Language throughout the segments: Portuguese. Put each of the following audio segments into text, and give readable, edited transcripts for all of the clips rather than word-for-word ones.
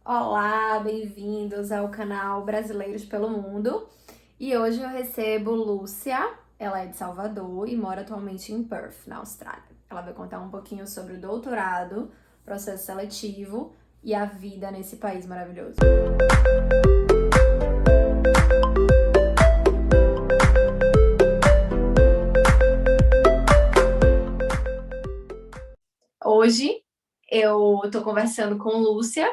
Olá, bem-vindos ao canal Brasileiros pelo Mundo. E hoje eu recebo Lúcia, ela é de Salvador e mora atualmente em Perth, na Austrália. Ela vai contar um pouquinho sobre o doutorado, processo seletivo e a vida nesse país maravilhoso. Hoje eu tô conversando com Lúcia,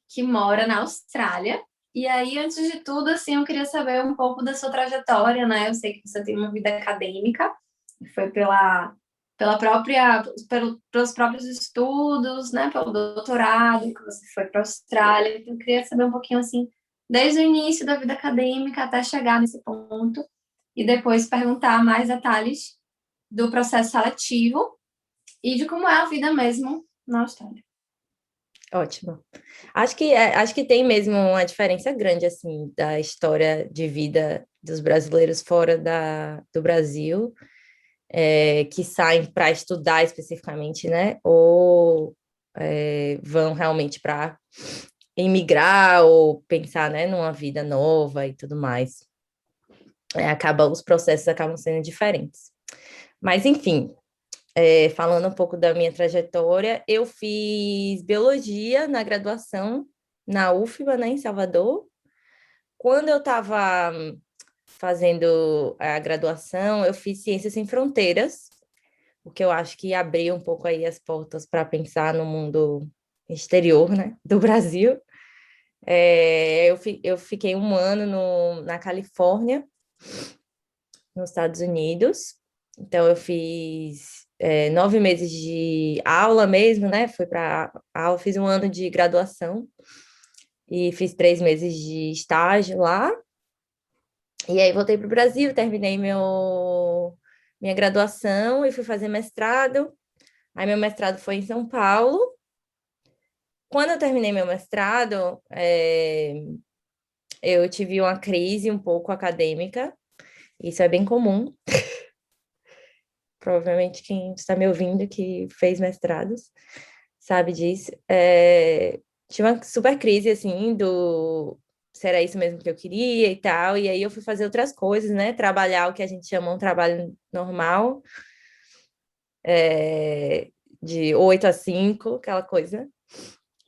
que mora na Austrália. E aí, antes de tudo, assim, eu queria saber um pouco da sua trajetória, né? Eu sei que você tem uma vida acadêmica, foi pelos próprios estudos, né? Pelo doutorado, que você foi para a Austrália. Então, eu queria saber um pouquinho, assim, desde o início da vida acadêmica até chegar nesse ponto, e depois perguntar mais detalhes do processo seletivo e de como é a vida mesmo na Austrália. Ótimo. Acho que tem mesmo uma diferença grande assim da história de vida dos brasileiros fora do Brasil, que saem para estudar especificamente, né? Ou vão realmente para emigrar ou pensar, né, numa vida nova e tudo mais. Os processos acabam sendo diferentes. Mas enfim, falando um pouco da minha trajetória, eu fiz biologia na graduação na UFBA, né, em Salvador. Quando eu estava fazendo a graduação, eu fiz Ciências Sem Fronteiras, o que eu acho que abriu um pouco aí as portas para pensar no mundo exterior, né, do Brasil. Eu fiquei um ano na Califórnia, nos Estados Unidos. Então, eu fiz 9 meses de aula mesmo, né? Fui para aula, fiz um ano de graduação e fiz 3 meses de estágio lá. E aí voltei para o Brasil, terminei minha graduação e fui fazer mestrado. Aí meu mestrado foi em São Paulo. Quando eu terminei meu mestrado, eu tive uma crise um pouco acadêmica. Isso é bem comum. Provavelmente quem está me ouvindo que fez mestrados sabe disso. Tive uma super crise, assim, se era isso mesmo que eu queria e tal, e aí eu fui fazer outras coisas, né? Trabalhar o que a gente chama um trabalho normal, é, de 8 a 5 aquela coisa.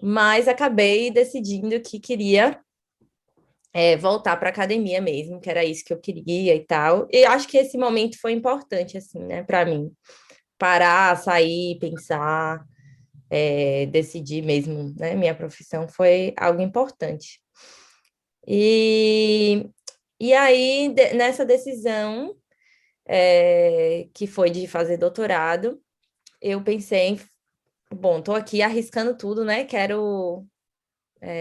Mas acabei decidindo que queria voltar para academia mesmo, que era isso que eu queria e tal. E acho que esse momento foi importante, assim, né, para mim. Parar, sair, pensar, decidir mesmo, né? Minha profissão foi algo importante. E, e aí, nessa decisão, que foi de fazer doutorado, eu pensei, bom, estou aqui arriscando tudo, né? Quero,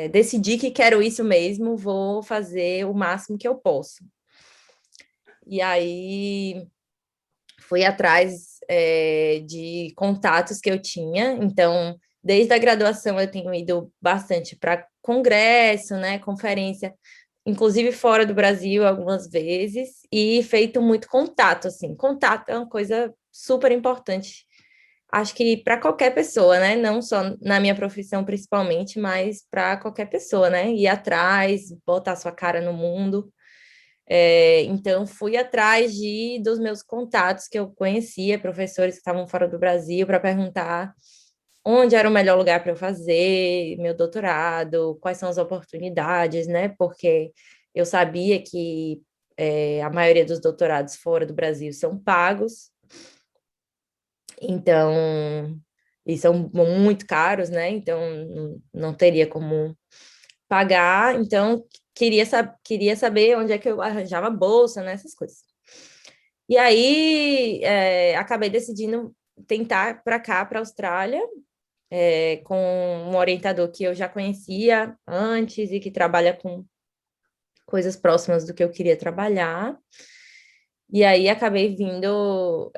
decidir que quero isso mesmo, vou fazer o máximo que eu posso. E aí fui atrás de contatos que eu tinha. Então, desde a graduação eu tenho ido bastante para congresso, né, conferência, inclusive fora do Brasil algumas vezes, e feito muito contato, assim. Contato é uma coisa super importante. Acho que para qualquer pessoa, né? Não só na minha profissão principalmente, mas para qualquer pessoa, né? Ir atrás, botar sua cara no mundo. Então, fui atrás dos meus contatos que eu conhecia, professores que estavam fora do Brasil, para perguntar onde era o melhor lugar para eu fazer meu doutorado, quais são as oportunidades, né? Porque eu sabia que a maioria dos doutorados fora do Brasil são pagos, então, e são muito caros, né? Então, não teria como pagar, então queria saber onde é que eu arranjava bolsa, né, essas coisas. E aí acabei decidindo tentar para cá, para a Austrália, com um orientador que eu já conhecia antes e que trabalha com coisas próximas do que eu queria trabalhar. E aí acabei vindo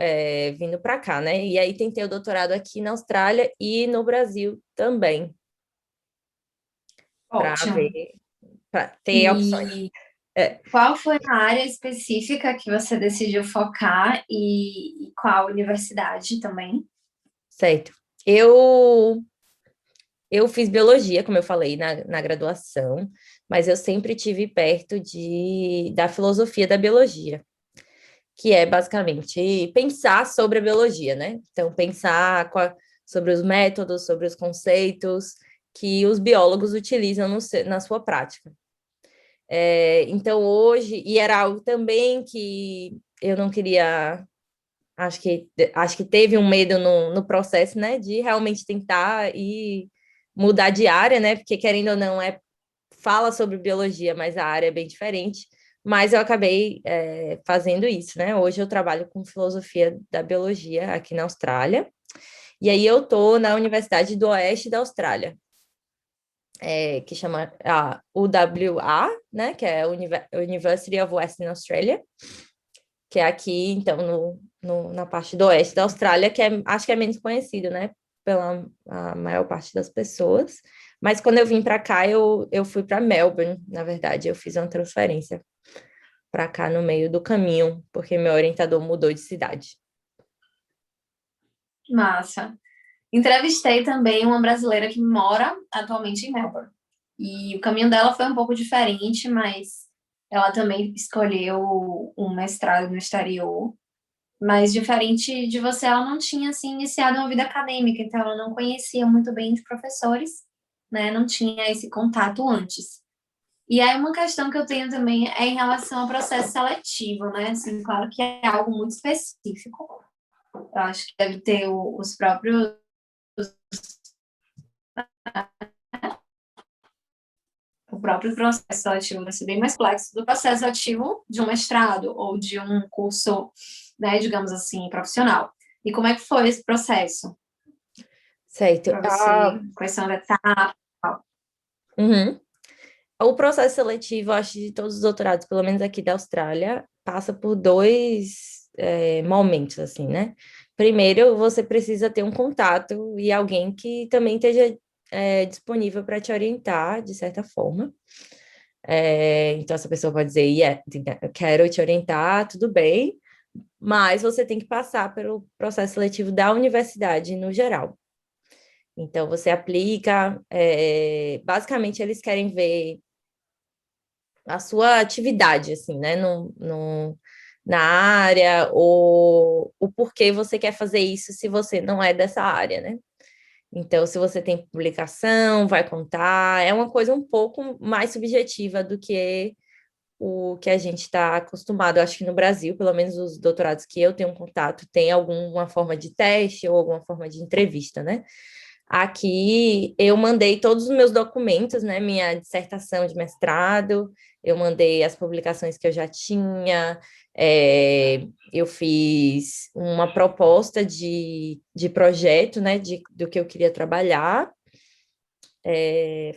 para cá, né? E aí tentei o doutorado aqui na Austrália e no Brasil também, para Ótimo. ver, para ter opções. E É, qual foi a área específica que você decidiu focar e qual universidade também? certo. Eu Eu fiz biologia, como eu falei, na graduação, mas eu sempre tive perto da filosofia da biologia, que é basicamente pensar sobre a biologia, né? Então, pensar sobre os métodos, sobre os conceitos que os biólogos utilizam na sua prática. Então, hoje, e era algo também que eu não queria. Acho que teve um medo no processo, né, de realmente tentar e mudar de área, né, porque querendo ou não, fala sobre biologia, mas a área é bem diferente. Mas eu acabei fazendo isso, né? Hoje eu trabalho com filosofia da biologia aqui na Austrália. E aí eu estou na Universidade do Oeste da Austrália, que chama a UWA, né? Que é a University of Western Australia, que é aqui, então, na parte do oeste da Austrália, que acho que é menos conhecido, né? Pela a maior parte das pessoas. Mas quando eu vim para cá, eu fui para Melbourne, na verdade, eu fiz uma transferência para cá no meio do caminho, porque meu orientador mudou de cidade. Massa. Entrevistei também uma brasileira que mora atualmente em Melbourne. E o caminho dela foi um pouco diferente, mas ela também escolheu um mestrado no exterior. Mas diferente de você, ela não tinha assim iniciado uma vida acadêmica, então ela não conhecia muito bem os professores, né? Não tinha esse contato antes. E aí uma questão que eu tenho também é em relação ao processo seletivo, né? Assim, claro que é algo muito específico. Eu acho que deve ter os próprios o próprio processo seletivo vai ser bem mais complexo do processo seletivo de um mestrado ou de um curso, né, digamos assim, profissional. E como é que foi esse processo Certo. para você? Quais são as etapas? Uhum. O processo seletivo, acho, de todos os doutorados, pelo menos aqui da Austrália, passa por dois momentos, assim, né? Primeiro, você precisa ter um contato e alguém que também esteja disponível para te orientar, de certa forma. Então, essa pessoa pode dizer, yeah, eu quero te orientar, tudo bem, mas você tem que passar pelo processo seletivo da universidade no geral. Então, você aplica, basicamente, eles querem ver a sua atividade, assim, né, na área, ou o porquê você quer fazer isso se você não é dessa área, né? Então, se você tem publicação, vai contar, é uma coisa um pouco mais subjetiva do que o que a gente está acostumado. Eu acho que no Brasil, pelo menos os doutorados que eu tenho contato, tem alguma forma de teste ou alguma forma de entrevista, né? Aqui eu mandei todos os meus documentos, né? Minha dissertação de mestrado, eu mandei as publicações que eu já tinha, eu fiz uma proposta de projeto, né? Do que eu queria trabalhar.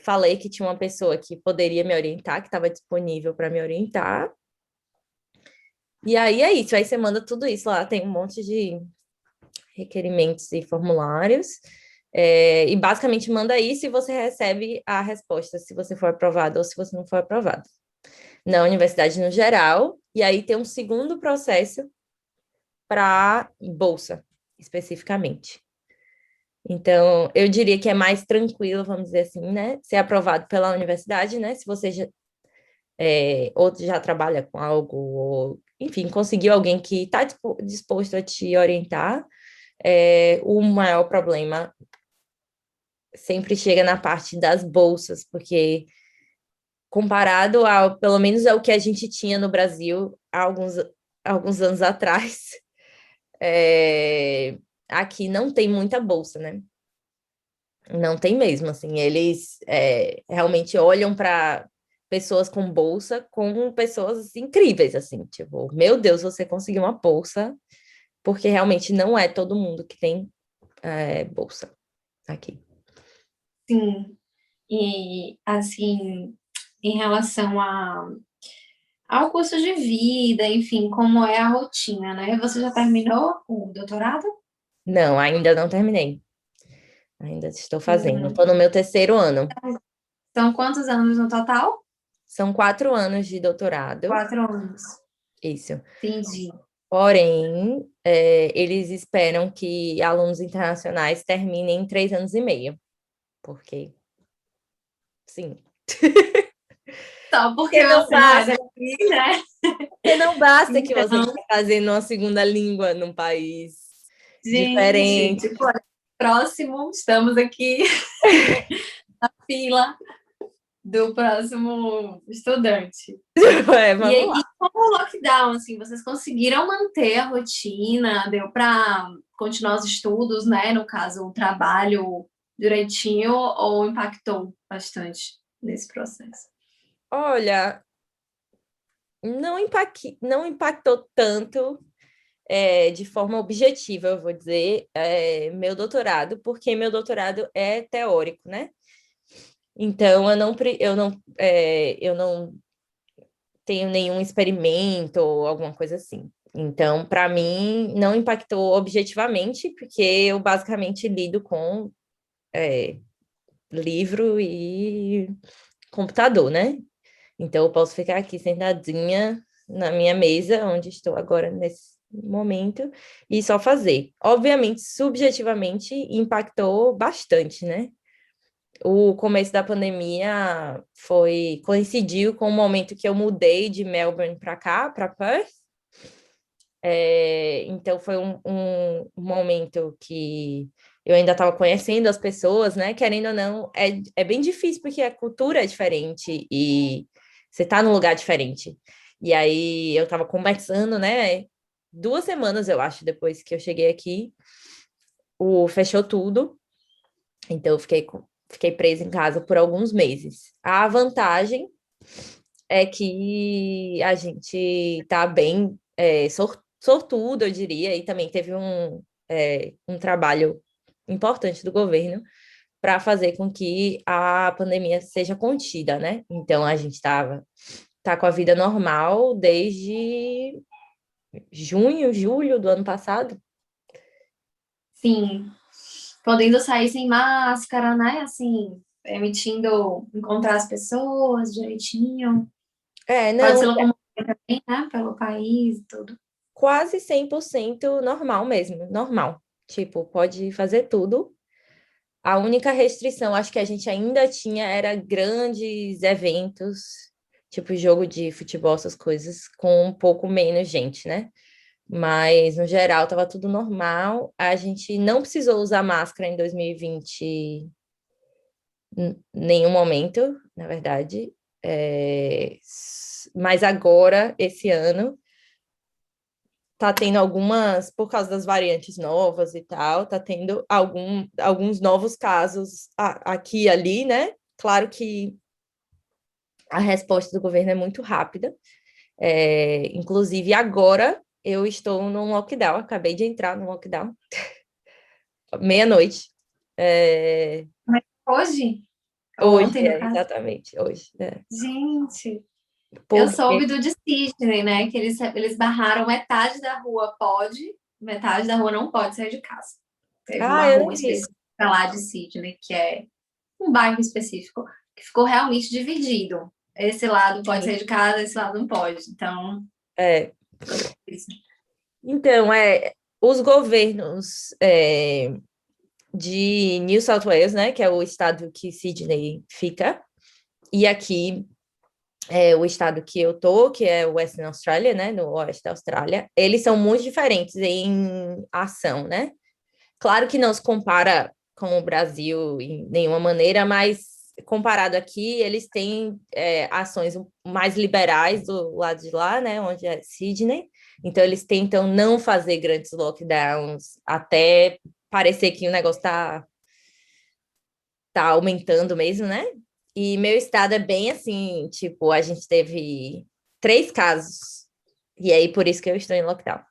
Falei que tinha uma pessoa que poderia me orientar, que estava disponível para me orientar. E aí é isso, aí você manda tudo isso lá, tem um monte de requerimentos e formulários. E basicamente manda isso e você recebe a resposta se você for aprovado ou se você não for aprovado. Na universidade no geral, e aí tem um segundo processo para bolsa, especificamente. Então, eu diria que é mais tranquilo, vamos dizer assim, né? Ser aprovado pela universidade, né? Se você ou já trabalha com algo, ou, enfim, conseguiu alguém que está disposto a te orientar. O maior problema sempre chega na parte das bolsas, porque comparado ao, pelo menos ao que a gente tinha no Brasil há alguns anos atrás, aqui não tem muita bolsa, né? Não tem mesmo, assim, eles realmente olham para pessoas com bolsa como pessoas incríveis, assim, tipo, meu Deus, você conseguiu uma bolsa, porque realmente não é todo mundo que tem bolsa aqui. Sim. E, assim, em relação ao custo de vida, enfim, como é a rotina, né? Você já terminou o doutorado? Não, ainda não terminei. Ainda estou fazendo. Hum, Estou no meu terceiro ano. São quantos anos no total? São 4 anos de doutorado, 4 anos. isso. Entendi. Porém, eles esperam que alunos internacionais terminem em 3 anos e meio. porque, sim. Só porque não você não é daqui, né? Porque não basta que você Então, está fazendo uma segunda língua num país gente, diferente. tipo, olha, próximo, estamos aqui na fila do próximo estudante. Vamos lá. E como o lockdown, assim, vocês conseguiram manter a rotina? Deu para continuar os estudos, né? No caso, o trabalho direitinho ou impactou bastante nesse processo? Olha, não impactou tanto de forma objetiva, eu vou dizer, meu doutorado, porque meu doutorado é teórico, né? Então, eu não tenho nenhum experimento ou alguma coisa assim. Então, para mim, não impactou objetivamente, porque eu basicamente lido com livro e computador, né? Então, eu posso ficar aqui sentadinha na minha mesa, onde estou agora nesse momento, e só fazer. Obviamente, subjetivamente, impactou bastante, né? O começo da pandemia coincidiu com o momento que eu mudei de Melbourne para cá, para Perth. Então foi um momento que eu ainda estava conhecendo as pessoas, né? Querendo ou não, é bem difícil porque a cultura é diferente e você está num lugar diferente. E aí eu estava conversando, né? 2 semanas, eu acho, depois que eu cheguei aqui, fechou tudo. Então eu fiquei presa em casa por alguns meses. A vantagem é que a gente tá bem sortudo, eu diria, e também teve um trabalho importante do governo para fazer com que a pandemia seja contida, né? Então a gente tá com a vida normal desde junho, julho do ano passado. Sim, podendo sair sem máscara, né? Assim, permitindo encontrar as pessoas direitinho. Pode Não, se locomover também, né? Pelo país e tudo. quase 100% normal mesmo, normal. Tipo, pode fazer tudo. A única restrição, acho que a gente ainda tinha, era grandes eventos, tipo jogo de futebol, essas coisas, com um pouco menos gente, né? Mas, no geral, estava tudo normal. A gente não precisou usar máscara em 2020, em nenhum momento, na verdade. Mas agora, esse ano, tá tendo algumas, por causa das variantes novas e tal, tá tendo alguns novos casos aqui e ali, né? Claro que a resposta do governo é muito rápida. Inclusive, agora eu estou num lockdown, acabei de entrar no lockdown, meia-noite. Mas hoje, ou Hoje, ontem, no caso, exatamente, hoje. gente, eu Porque, soube do de Sydney, né? Que eles barraram metade da rua pode, metade da rua não pode sair de casa. Teve uma eu rua nem vi. específica lá de Sydney, que é um bairro específico, que ficou realmente dividido. Esse lado pode sair de casa, esse lado não pode. Então, É, isso. então, os governos de New South Wales, né, que é o estado que Sydney fica, e aqui o estado que eu tô, que é o Western Australia, né, no oeste da Austrália, eles são muito diferentes em ação, né? Claro que não se compara com o Brasil em nenhuma maneira, mas comparado aqui, eles têm ações mais liberais do lado de lá, né, onde é Sydney. Então, eles tentam não fazer grandes lockdowns até parecer que o negócio tá aumentando mesmo, né? E meu estado é bem assim, tipo, a gente teve 3 casos. E aí, por isso que eu estou em lockdown.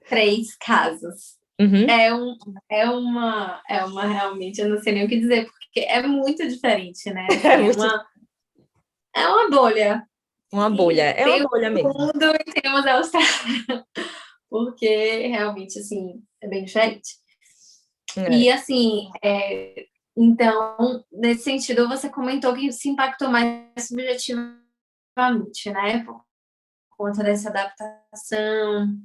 3 casos. Uhum. É, um, é uma realmente, eu não sei nem o que dizer, porque é muito diferente, né? É Assim, muito é uma bolha. uma bolha. E É uma tem bolha o mesmo. mundo e temos a Austrália, porque realmente, assim, é bem diferente. É. E, assim, então, nesse sentido, você comentou que se impactou mais subjetivamente, né? Por conta dessa adaptação,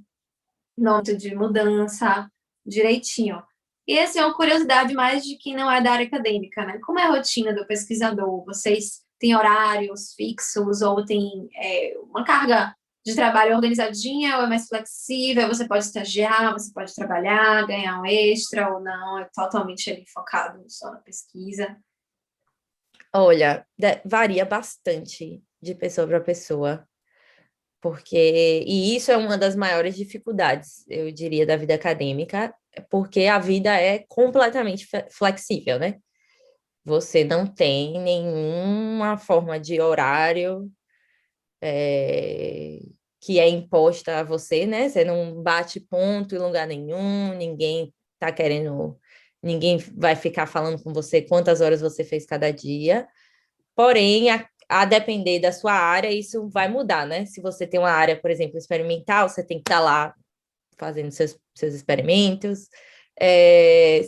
nota de mudança, direitinho. E assim, uma curiosidade mais de quem não é da área acadêmica, né? Como é a rotina do pesquisador? Vocês têm horários fixos ou tem uma carga de trabalho organizadinha ou é mais flexível? Você pode estagiar, você pode trabalhar, ganhar um extra ou não? É totalmente ali focado só na pesquisa. Olha, varia bastante de pessoa para pessoa, porque, e isso é uma das maiores dificuldades, eu diria, da vida acadêmica, porque a vida é completamente flexível, né? Você não tem nenhuma forma de horário é, que é imposta a você, né? Você não bate ponto em lugar nenhum, ninguém tá querendo, ninguém vai ficar falando com você quantas horas você fez cada dia. Porém, a depender da sua área, isso vai mudar, né? Se você tem uma área, por exemplo, experimental, você tem que estar lá fazendo seus experimentos.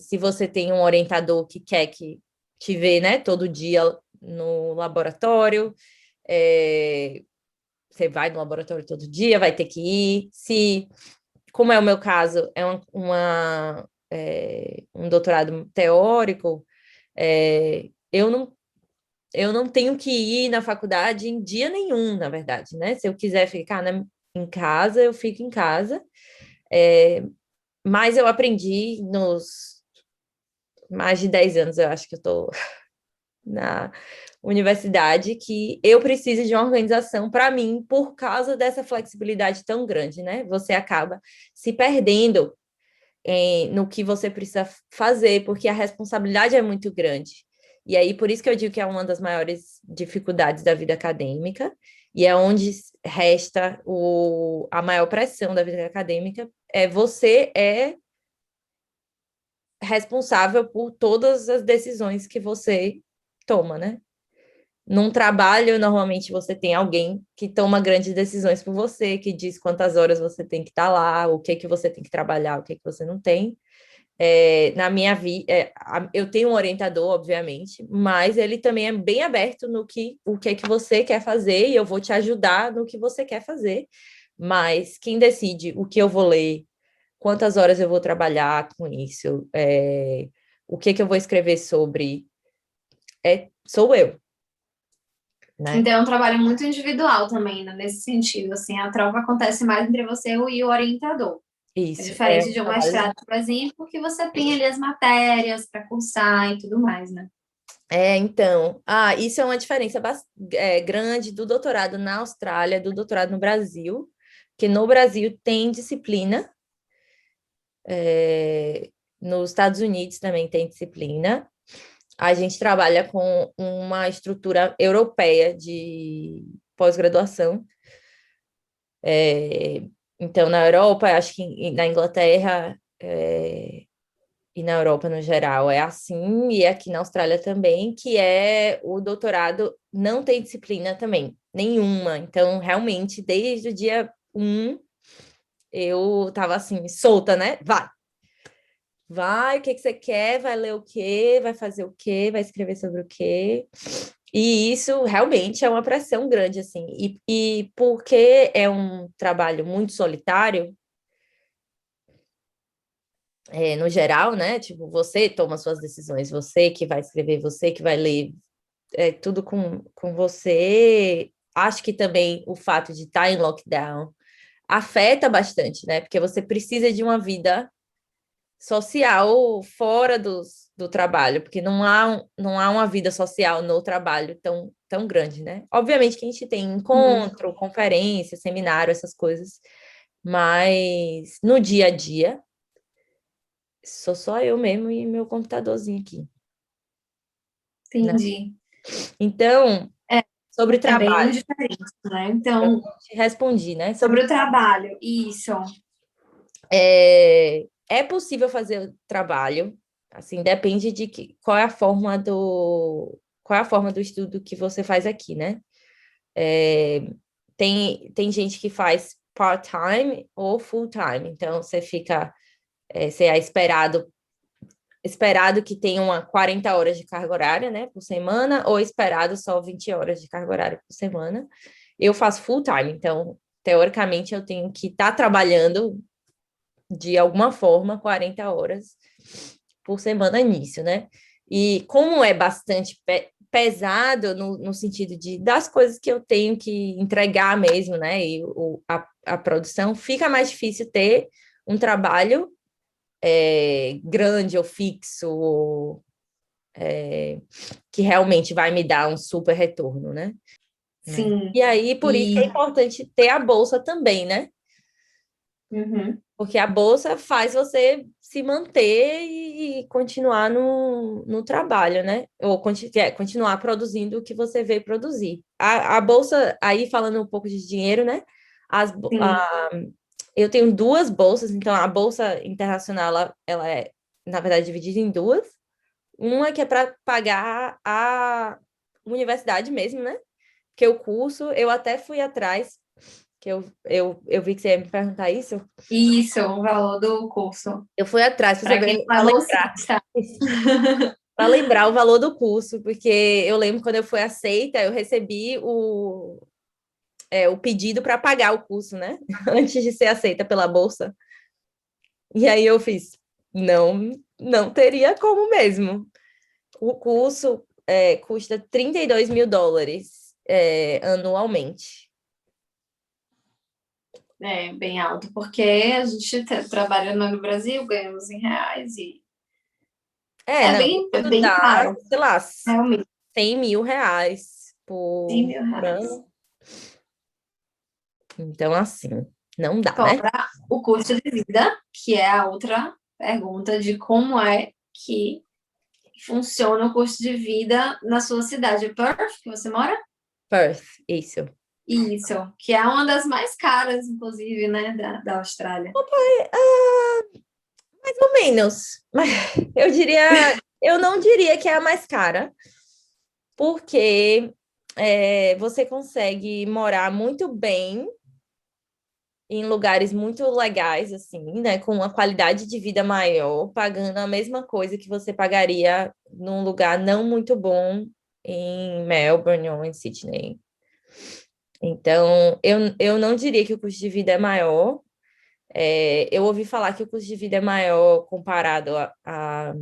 Se você tem um orientador que quer que te vê, né, todo dia no laboratório, você vai no laboratório todo dia, vai ter que ir. Se, como é o meu caso, é um doutorado teórico, eu não tenho que ir na faculdade em dia nenhum, na verdade, né? Se eu quiser ficar em casa, eu fico em casa. É, mas eu aprendi nos mais de 10 anos, eu acho que eu estou na universidade, que eu preciso de uma organização para mim por causa dessa flexibilidade tão grande, né? Você acaba se perdendo no que você precisa fazer, porque a responsabilidade é muito grande. E aí, por isso que eu digo que é uma das maiores dificuldades da vida acadêmica, e é onde resta a maior pressão da vida acadêmica, você é responsável por todas as decisões que você toma, né? Num trabalho, normalmente você tem alguém que toma grandes decisões por você, que diz quantas horas você tem que estar lá, o que você tem que trabalhar, o que você não tem. Na minha vida, eu tenho um orientador, obviamente, mas ele também é bem aberto no o que é que você quer fazer e eu vou te ajudar no que você quer fazer. Mas quem decide o que eu vou ler, quantas horas eu vou trabalhar com isso, o que é que eu vou escrever sobre, sou eu, né? Então é um trabalho muito individual também, né, nesse sentido. Assim, a troca acontece mais entre você e o orientador. É Isso, é diferente um de um trabalho. mestrado, por exemplo, que você tem ali as matérias para cursar e tudo mais, né? Então, isso é uma diferença grande do doutorado na Austrália, do doutorado no Brasil, que no Brasil tem disciplina, nos Estados Unidos também tem disciplina. A gente trabalha com uma estrutura europeia de pós-graduação. Então, na Europa, acho que na Inglaterra, e na Europa no geral é assim, e aqui na Austrália também, que é o doutorado não tem disciplina também, nenhuma. Então, realmente, desde o dia 1, eu tava assim, solta, né? Vai, o que que você quer? Vai ler o quê? Vai fazer o quê? Vai escrever sobre o quê? E isso realmente é uma pressão grande, assim. E porque é um trabalho muito solitário, no geral, né? Tipo, você toma suas decisões, você que vai escrever, você que vai ler, tudo com você. Acho que também o fato de estar em lockdown afeta bastante, né? Porque você precisa de uma vida social fora do trabalho, porque não há uma vida social no trabalho tão grande, né? Obviamente que a gente tem Uhum. encontro, conferência, seminário, essas coisas, mas no dia a dia, sou só eu mesmo e meu computadorzinho aqui, né? Entendi. Então, É, sobre é bem trabalho, diferente, né? eu Então, te respondi, né? sobre o trabalho, isso. É possível fazer o trabalho, assim, depende de qual é a forma do estudo que você faz aqui, né? É, tem gente que faz part-time ou full-time, então você é esperado que tenha 40 horas de carga horária, né, por semana, ou esperado só 20 horas de carga horária por semana. Eu faço full-time, então, teoricamente, eu tenho que estar trabalhando de alguma forma 40 horas por semana nisso, né? E como é bastante pesado no sentido das coisas que eu tenho que entregar mesmo, né? E a produção, fica mais difícil ter um trabalho grande ou fixo, ou, que realmente vai me dar um super retorno, né? Sim. E aí, por isso é E importante ter a bolsa também, né? uhum, Porque a bolsa faz você se manter e continuar no trabalho, né? Ou continuar produzindo o que você veio produzir. A bolsa, aí falando um pouco de dinheiro, né? sim. Eu tenho duas bolsas, então a bolsa internacional, ela é, na verdade, dividida em duas. Uma que é para pagar a universidade mesmo, né? Porque o curso, eu até fui atrás, que eu vi que você ia me perguntar isso. Isso, o valor do curso. Eu fui atrás para Para quem saber, não é para lembrar, bolsista. o valor do curso, porque eu lembro quando eu fui aceita, eu recebi o pedido para pagar o curso, né? Antes de ser aceita pela bolsa. E aí eu fiz, não teria como mesmo. O curso custa US$ 32.000 anualmente. É bem alto, porque a gente trabalhando no Brasil, ganhamos em reais e Não, é isso bem dá, caro, sei lá, realmente. R$ 100.000 100 por, mil por reais. ano. Então, assim, não dá, né? Fora o custo de vida, que é a outra pergunta de como é que funciona o custo de vida na sua cidade. Perth, que você mora? Perth, isso. Isso, que é uma das mais caras, inclusive, né, da Austrália. Mais ou menos. Mas eu não diria que é a mais cara, porque você consegue morar muito bem em lugares muito legais, assim, né? Com uma qualidade de vida maior, pagando a mesma coisa que você pagaria num lugar não muito bom em Melbourne ou em Sydney. Então, eu não diria que o custo de vida é maior. Eu ouvi falar que o custo de vida é maior comparado a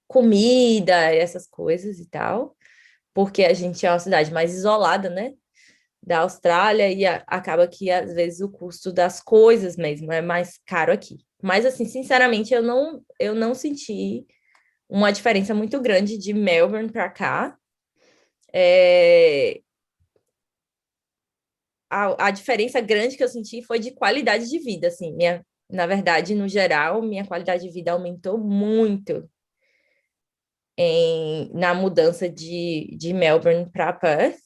comida, essas coisas e tal, porque a gente é uma cidade mais isolada, né? Da Austrália e acaba que às vezes o custo das coisas mesmo é mais caro aqui. Mas assim, sinceramente, eu não senti uma diferença muito grande de Melbourne para cá. É, a diferença grande que eu senti foi de qualidade de vida, assim, na verdade, no geral, minha qualidade de vida aumentou muito na mudança de Melbourne para Perth.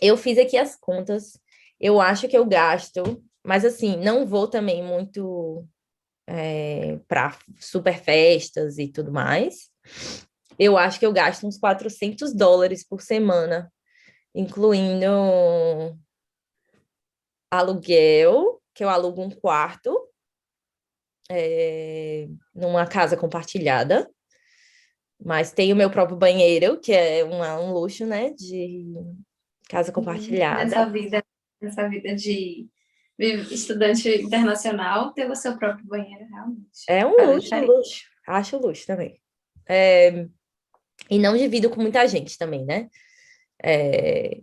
Eu fiz aqui as contas, eu acho que eu gasto, mas assim, não vou também muito para super festas e tudo mais. Eu acho que eu gasto uns US$ 400 por semana, incluindo aluguel, que eu alugo um quarto, numa casa compartilhada, mas tem o meu próprio banheiro, que é um luxo, né, de casa compartilhada. Nessa vida de estudante internacional, ter o seu próprio banheiro, realmente. É um Faz a luxo, diferença. luxo. Acho luxo também. É, e não divido com muita gente também, né?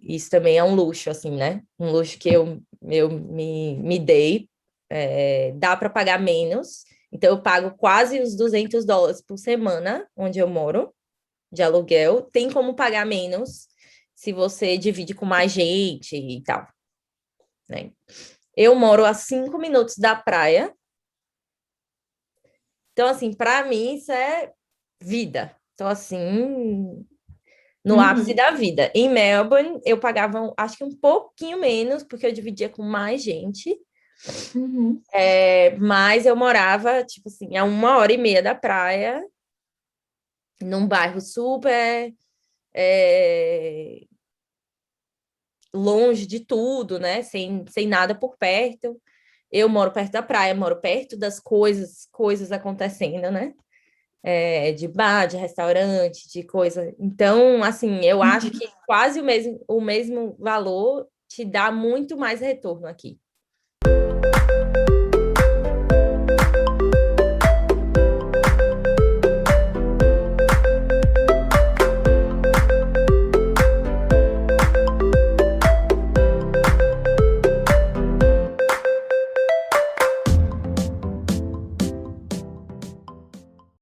Isso também é um luxo, assim, né? Um luxo que eu me dei. Dá para pagar menos. Então, eu pago quase os US$ 200 por semana, onde eu moro, de aluguel. Tem como pagar menos se você divide com mais gente e tal, né? Eu moro a 5 minutos da praia. Então, assim, para mim, isso é vida. Então, assim, no ápice Uhum, da vida. Em Melbourne, eu pagava, acho que um pouquinho menos, porque eu dividia com mais gente. uhum. Mas eu morava, tipo assim, a 1 hora e meia da praia, num bairro super é, longe de tudo, né? Sem nada por perto. Eu moro perto da praia, moro perto das coisas acontecendo, né? De bar, de restaurante, de coisa. Então, assim, eu acho que quase o mesmo valor te dá muito mais retorno aqui.